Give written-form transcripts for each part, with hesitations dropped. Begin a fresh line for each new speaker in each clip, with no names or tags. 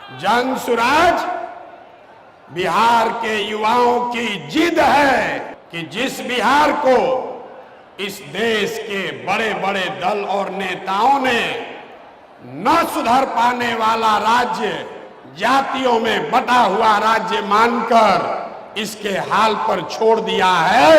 जन सुराज बिहार के युवाओं की जिद है कि जिस बिहार को इस देश के बड़े बड़े दल और नेताओं ने न सुधर पाने वाला राज्य, जातियों में बटा हुआ राज्य मानकर इसके हाल पर छोड़ दिया है,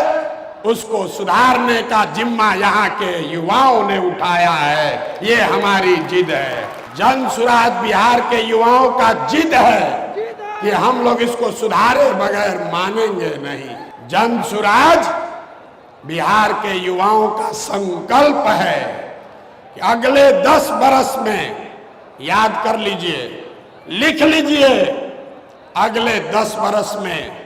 उसको सुधारने का जिम्मा यहाँ के युवाओं ने उठाया है। ये हमारी जिद है। जन सुराज बिहार के युवाओं का जिद है कि हम लोग इसको सुधारे बगैर मानेंगे नहीं। जन सुराज बिहार के युवाओं का संकल्प है कि अगले 10 बरस में, याद कर लीजिए, लिख लीजिए, अगले 10 बरस में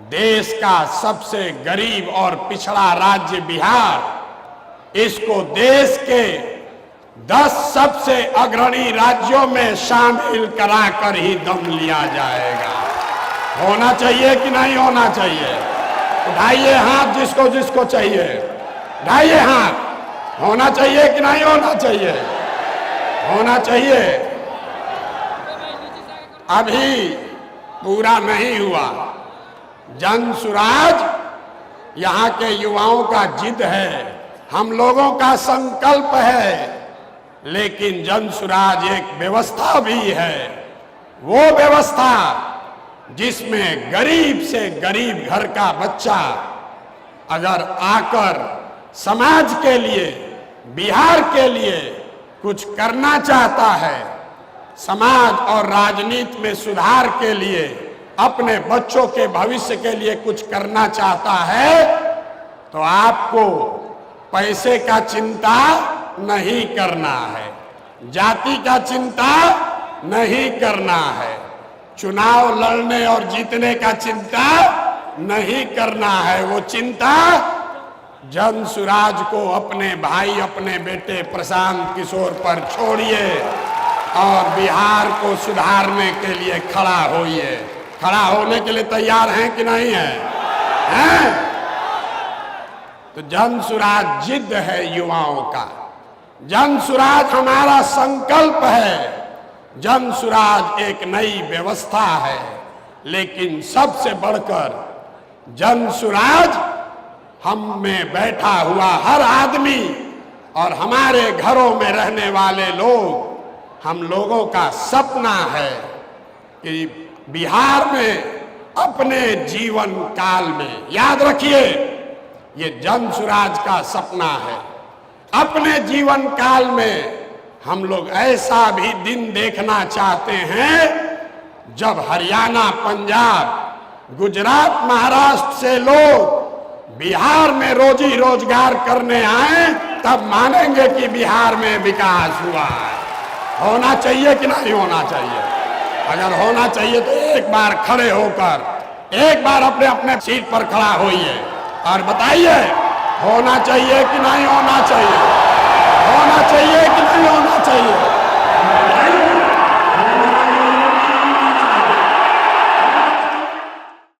देश का सबसे गरीब और पिछड़ा राज्य बिहार, इसको देश के 10 सबसे अग्रणी राज्यों में शामिल कराकर ही दम लिया जाएगा। होना चाहिए कि नहीं होना चाहिए? उठाइए हाथ जिसको जिसको चाहिए, उठाइए हाथ। होना चाहिए कि नहीं होना चाहिए? होना चाहिए। अभी पूरा नहीं हुआ। जन सुराज यहाँ के युवाओं का जिद है, हम लोगों का संकल्प है, लेकिन जन सुराज एक व्यवस्था भी है। वो व्यवस्था जिसमें गरीब से गरीब घर का बच्चा अगर आकर समाज के लिए, बिहार के लिए कुछ करना चाहता है, समाज और राजनीति में सुधार के लिए, अपने बच्चों के भविष्य के लिए कुछ करना चाहता है, तो आपको पैसे का चिंता नहीं करना है, जाति का चिंता नहीं करना है, चुनाव लड़ने और जीतने का चिंता नहीं करना है। वो चिंता जन सुराज को, अपने भाई, अपने बेटे प्रशांत किशोर पर छोड़िए और बिहार को सुधारने के लिए खड़ा होइए। खड़ा होने के लिए तैयार हैं कि नहीं हैं? तो जन सुराज जिद है युवाओं का, जन सुराज हमारा संकल्प है, जन सुराज एक नई व्यवस्था है, लेकिन सबसे बढ़कर जन सुराज हम में बैठा हुआ हर आदमी और हमारे घरों में रहने वाले लोग, हम लोगों का सपना है कि बिहार में अपने जीवन काल में, याद रखिए ये जन सुराज का सपना है, अपने जीवन काल में हम लोग ऐसा भी दिन देखना चाहते हैं जब हरियाणा, पंजाब, गुजरात, महाराष्ट्र से लोग बिहार में रोजी रोजगार करने आए, तब मानेंगे कि बिहार में विकास हुआ है। होना चाहिए कि नहीं होना चाहिए? अगर होना चाहिए तो एक बार खड़े होकर, एक बार अपने अपने सीट पर खड़ा होइए और बताइए होना चाहिए कि नहीं होना चाहिए?